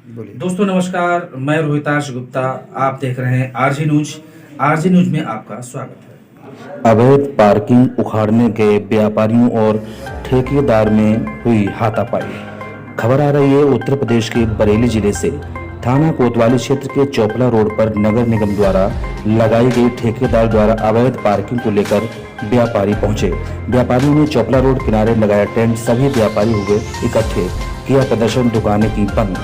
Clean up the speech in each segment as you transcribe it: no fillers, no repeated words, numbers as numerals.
बोलिए। दोस्तों नमस्कार, मैं रोहिताश गुप्ता, आप देख रहे हैं आरजी न्यूज। आरजी न्यूज में आपका स्वागत है। अवैध पार्किंग उखाड़ने गए व्यापारियों और ठेकेदार में हुई हाथापाई। खबर आ रही है उत्तर प्रदेश के बरेली जिले से। थाना कोतवाली क्षेत्र के चौपला रोड पर नगर निगम द्वारा लगाई गई ठेकेदार द्वारा अवैध पार्किंग को लेकर व्यापारी पहुंचे। व्यापारियों ने चौपला रोड किनारे लगाया टेंट। सभी व्यापारी हुए इकट्ठे, किया प्रदर्शन, दुकानें की बंद।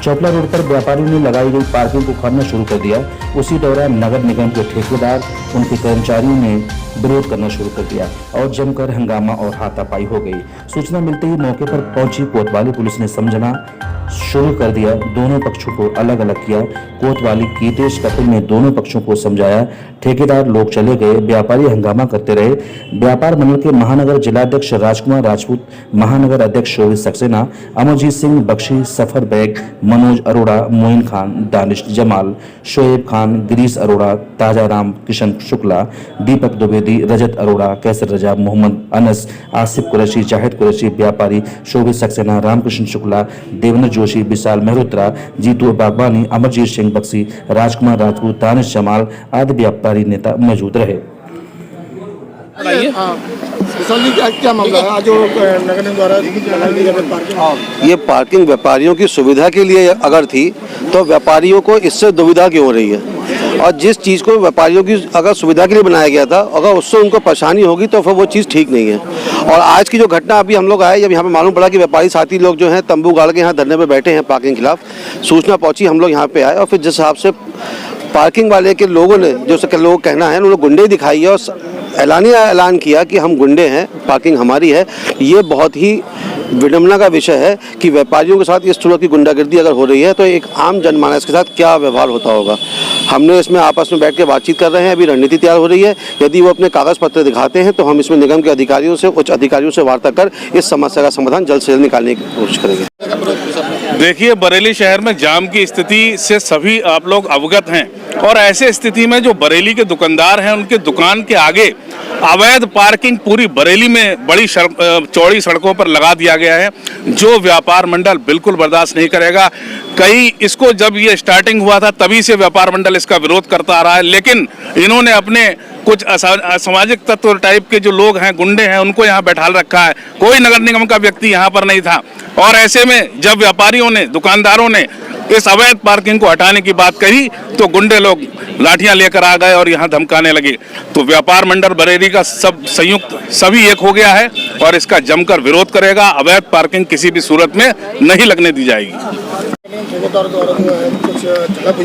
चौपला रोड पर व्यापारियों ने लगाई गई पार्किंग को उखाड़ना शुरू कर दिया। उसी दौरान नगर निगम के ठेकेदार, उनके कर्मचारियों ने विरोध करना शुरू कर दिया और जमकर हंगामा और हाथापाई हो गई। सूचना मिलते ही मौके पर पहुंची कोतवाली पुलिस ने समझना शुरू कर दिया। दोनों पक्षों को अलग अलग किया। कोतवाली गीतेश कपिल ने दोनों पक्षों को समझाया। ठेकेदार लोग चले गए, व्यापारी हंगामा करते रहे। व्यापार मंडल के महानगर जिलाध्यक्ष राजकुमार राजपूत, महानगर अध्यक्ष शोभित सक्सेना, अमरजीत सिंह बख्शी, सफर बैग, मनोज अरोड़ा, मोइन खान, दानिश जमाल, शोएब खान, गिरीश अरोड़ा, ताजा राम, किशन शुक्ला, दीपक द्विवेदी, रजत अरोड़ा, कैसर रजा, मोहम्मद अनस, आसिफ कुरैशी, जाहिद कुरैशी, व्यापारी शोभित सक्सेना, रामकृष्ण शुक्ला, देवेंद्र जोशी, विशाल मेहरोत्रा, जीतू बागवानी, अमरजीत सिंह बख्शी, राजकुमार राजपूत, दानिश जमाल आदि व्यापारी नेता मौजूद रहे। क्या मामला है आज नगर निगम द्वारा पार्किंग? ये पार्किंग व्यापारियों की सुविधा के लिए अगर थी तो व्यापारियों को इससे दुविधा क्यों हो रही है? और जिस चीज़ को व्यापारियों की अगर सुविधा के लिए बनाया गया था, अगर उससे उनको परेशानी होगी तो फिर वो चीज़ ठीक नहीं है। और आज की जो घटना अभी हम लोग आए, जब यहाँ पे मालूम पड़ा कि व्यापारी साथी लोग जो हैं तंबू गाड़ के यहाँ धरने पे बैठे हैं पार्किंग के खिलाफ, सूचना पहुँची, हम लोग यहाँ पे आए और फिर जिस हिसाब से पार्किंग वाले के लोगों ने जो लोग कहना है, उन्होंने गुंडे दिखाई है और ऐलान किया कि हम गुंडे हैं, पार्किंग हमारी है। ये बहुत ही विडंबना का विषय है कि व्यापारियों के साथ इस तरह की गुंडागर्दी अगर हो रही है तो एक आम जनमानस के साथ क्या व्यवहार होता होगा। हमने इसमें आपस में बैठ के बातचीत कर रहे हैं, अभी रणनीति तैयार हो रही है। यदि वो अपने कागज पत्र दिखाते हैं तो हम इसमें निगम के अधिकारियों से, उच्च अधिकारियों से वार्ता कर इस समस्या का समाधान जल्द से जल्द निकालने की कोशिश करेंगे। देखिए, बरेली शहर में जाम की स्थिति से सभी आप लोग अवगत हैं और ऐसे स्थिति में जो बरेली के दुकानदार हैं, उनके दुकान के आगे अवैध पार्किंग पूरी बरेली में बड़ी चौड़ी सड़कों पर लगा दिया गया है, जो व्यापार मंडल बिल्कुल बर्दाश्त नहीं करेगा। कई इसको जब ये स्टार्टिंग हुआ था तभी से व्यापार मंडल इसका विरोध करता आ रहा है, लेकिन इन्होंने अपने कुछ असामाजिक तत्व टाइप के जो लोग हैं, गुंडे हैं, उनको यहाँ बैठाल रखा है। कोई नगर निगम का व्यक्ति यहाँ पर नहीं था और ऐसे में जब व्यापारियों ने, दुकानदारों ने इस अवैध पार्किंग को हटाने की बात कही तो गुंडे लोग लाठियां लेकर आ गए और यहाँ धमकाने लगे। तो व्यापार मंडल बरेली का सब संयुक्त सभी एक हो गया है और इसका जमकर विरोध करेगा। अवैध पार्किंग किसी भी सूरत में नहीं लगने दी जाएगी।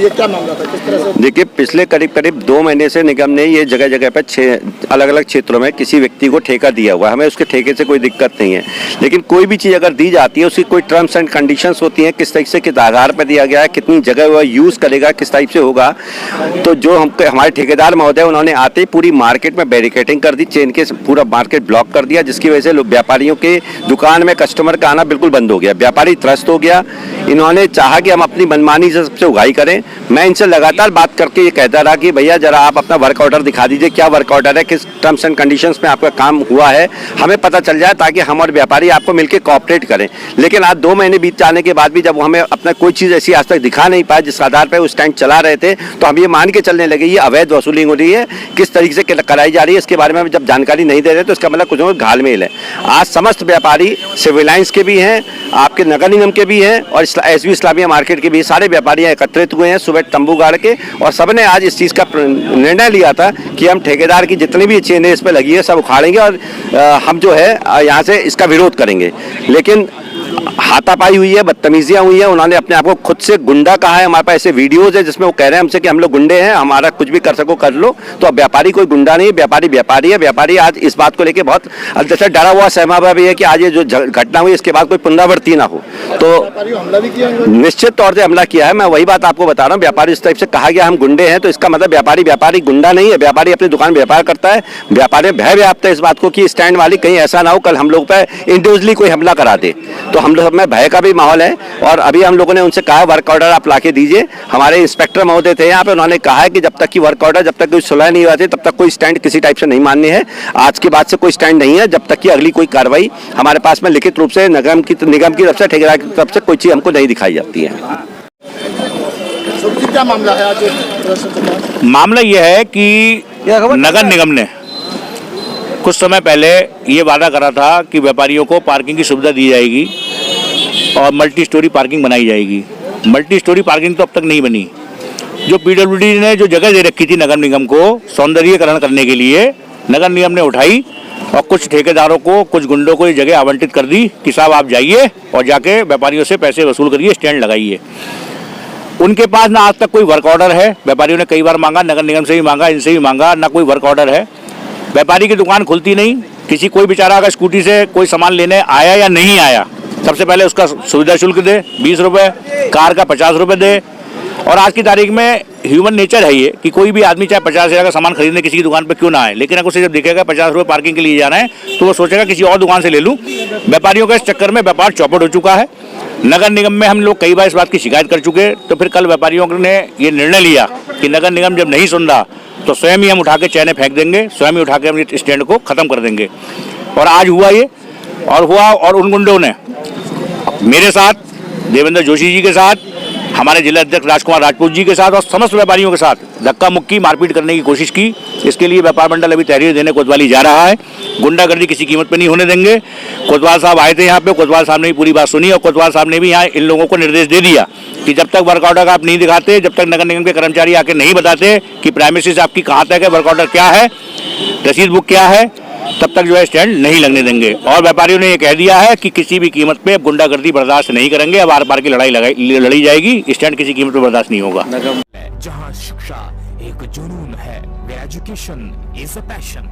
क्या मामला था, किस तरह से? देखिए, पिछले करीब 2 महीने से निगम ने ये जगह जगह पर 6 अलग अलग क्षेत्रों में किसी व्यक्ति को ठेका दिया हुआ है। हमें उसके ठेके से कोई दिक्कत नहीं है, लेकिन कोई भी चीज़ अगर दी जाती है उसकी कोई टर्म्स एंड कंडीशंस होती हैं, किस तरीके से, किस आधार पर दिया गया है, कितनी जगह वह यूज़ करेगा, किस टाइप से होगा। तो जो हमारे ठेकेदार महोदय, उन्होंने आते ही पूरी मार्केट में बैरिकेडिंग कर दी, चेन के पूरा मार्केट ब्लॉक कर दिया, जिसकी वजह से लोग, व्यापारियों के दुकान में कस्टमर का आना बिल्कुल बंद हो गया। व्यापारी त्रस्त हो गया। इन्होंने चाहा कि हम अपनी मनमानी से सबसे उगाही करें। मैं इनसे लगातार बात करके ये कहता रहा कि भैया जरा आप अपना वर्क ऑर्डर दिखा दीजिए, क्या वर्क ऑर्डर है, किस टर्म्स एंड कंडीशंस में आपका काम हुआ है, हमें पता चल जाए, ताकि हम और व्यापारी आपको मिलकर कोऑपरेट करें। लेकिन आज 2 महीने बीत जाने के बाद भी जब हमें अपना कोई चीज़ ऐसी आज तक दिखा नहीं पाया जिस आधार पर वो स्टैंड चला रहे थे, तो हम ये मान के चलने लगे ये अवैध वसूली हो रही है। किस तरीके से कराई जा रही है इसके बारे में जब जानकारी नहीं दे रहे तो इसका मतलब कुछ घालमेल है। आज समस्त व्यापारी सिविल लाइंस के भी हैं, आपके नगर निगम के भी हैं और एसवी इस्लामिया मार्केट के भी सारे व्यापारी एकत्रित हुए हैं सुबह तंबू गाड़ के, और सबने आज इस चीज़ का निर्णय लिया था कि हम ठेकेदार की जितनी भी चेनें इस पर लगी है सब उखाड़ेंगे और हम जो है यहाँ से इसका विरोध करेंगे। लेकिन हाथापाई हुई है, बदतमीजियां हुई है। उन्होंने अपने आप को खुद से गुंडा कहा है। हमारे पास ऐसे वीडियोज है जिसमें वो कह रहे हैं हमसे कि हम लोग गुंडे हैं, हमारा कुछ भी कर सको कर लो। तो अब व्यापारी कोई गुंडा नहीं है, व्यापारी व्यापारी है। व्यापारी आज इस बात को लेकर बहुत जैसे डरा हुआ सहमा हुआ भी है कि आज ये जो घटना हुई इसके बाद कोई पुनरावृत्ति ना हो। तो हमला भी किया, निश्चित तौर से हमला किया है। मैं वही बात आपको बता रहा हूँ, व्यापारी इस टाइप से कहा गया हम गुंडे हैं, तो इसका मतलब व्यापारी गुंडा नहीं है। व्यापारी अपनी दुकान व्यापार करता है। व्यापारी भय व्याप्त है इस बात को कि स्टैंड वाली कहीं ऐसा ना हो कल हम लोग पर इंडिविजुअली कोई हमला करा दे। तो हम लोग में भय का भी माहौल है और अभी हम लोगों ने उनसे कहा वर्क ऑर्डर आप लाके दीजिए। हमारे इंस्पेक्टर महोदय थे यहाँ पे, उन्होंने कहा है कि जब तक की वर्क ऑर्डर, जब तक कोई सुलह नहीं हुआ तब तक कोई स्टैंड किसी टाइप से नहीं माननी है। आज के बाद से कोई स्टैंड नहीं है जब तक कि अगली कोई कार्रवाई हमारे पास में लिखित रूप से निगम की तरफ से, ठेकेदार की तरफ से कोई चीज हमको नहीं दिखाई जाती है। जी क्या मामला है आज प्रदर्शन चल रहा है? मामला यह है कि नगर निगम ने कुछ समय पहले ये वादा करा था कि व्यापारियों को पार्किंग की सुविधा दी जाएगी और मल्टी स्टोरी पार्किंग बनाई जाएगी। मल्टी स्टोरी पार्किंग तो अब तक नहीं बनी। जो पीडब्ल्यूडी ने जो जगह दे रखी थी नगर निगम को सौंदर्यीकरण करने के लिए, नगर निगम ने उठाई और कुछ ठेकेदारों को, कुछ गुंडों को ये जगह आवंटित कर दी कि साहब आप जाइए और जाके व्यापारियों से पैसे वसूल करिए, स्टैंड लगाइए। उनके पास ना आज तक कोई वर्क ऑर्डर है। व्यापारियों ने कई बार मांगा, नगर निगम से भी मांगा, इनसे भी मांगा, ना कोई वर्क ऑर्डर है। व्यापारी की दुकान खुलती नहीं। किसी कोई बेचारा अगर स्कूटी से कोई सामान लेने आया या नहीं आया, सबसे पहले उसका सुविधा शुल्क दे 20 रुपये, कार का 50 रुपये दे। और आज की तारीख में ह्यूमन नेचर है ये कि कोई भी आदमी चाहे 50,000 का सामान खरीदने किसी की दुकान पर क्यों ना आए, लेकिन अगर उसे जब दिखेगा 50 रुपये पार्किंग के लिए जाना है तो वो सोचेगा किसी और दुकान से ले लूँ। व्यापारियों का इस चक्कर में व्यापार चौपट हो चुका है। नगर निगम में हम लोग कई बार इस बात की शिकायत कर चुके, तो फिर कल व्यापारियों ने ये निर्णय लिया कि नगर निगम जब नहीं सुन रहा तो स्वयं ही हम उठा के चैने फेंक देंगे, स्वयं ही उठा के हम इस स्टैंड को खत्म कर देंगे। और आज हुआ ये, और उन गुंडों ने मेरे साथ, देवेंद्र जोशी जी के साथ, हमारे जिला अध्यक्ष राजकुमार राजपूत जी के साथ और समस्त व्यापारियों के साथ धक्का मुक्की मारपीट करने की कोशिश की। इसके लिए व्यापार मंडल अभी तहरीर देने कोतवाली जा रहा है। गुंडागर्दी किसी कीमत पे नहीं होने देंगे। कोतवाल साहब आए थे यहाँ पे, कोतवाल साहब ने भी पूरी बात सुनी और कोतवाल साहब ने भी यहाँ इन लोगों को निर्देश दे दिया कि जब तक वर्क ऑर्डर आप नहीं दिखाते, जब तक नगर निगम के कर्मचारी आके नहीं बताते कि प्राइमेसिस आपकी कहाँ तक है, वर्क ऑर्डर क्या है, रसीद बुक क्या है, तब तक जो है स्टैंड नहीं लगने देंगे। और व्यापारियों ने ये कह दिया है कि किसी भी कीमत पे गुंडागर्दी बर्दाश्त नहीं करेंगे। अब आर पार की लड़ाई लड़ी जाएगी, स्टैंड किसी कीमत पे बर्दाश्त नहीं होगा। जहाँ शिक्षा एक जुनून है, एजुकेशन इज अ पैशन।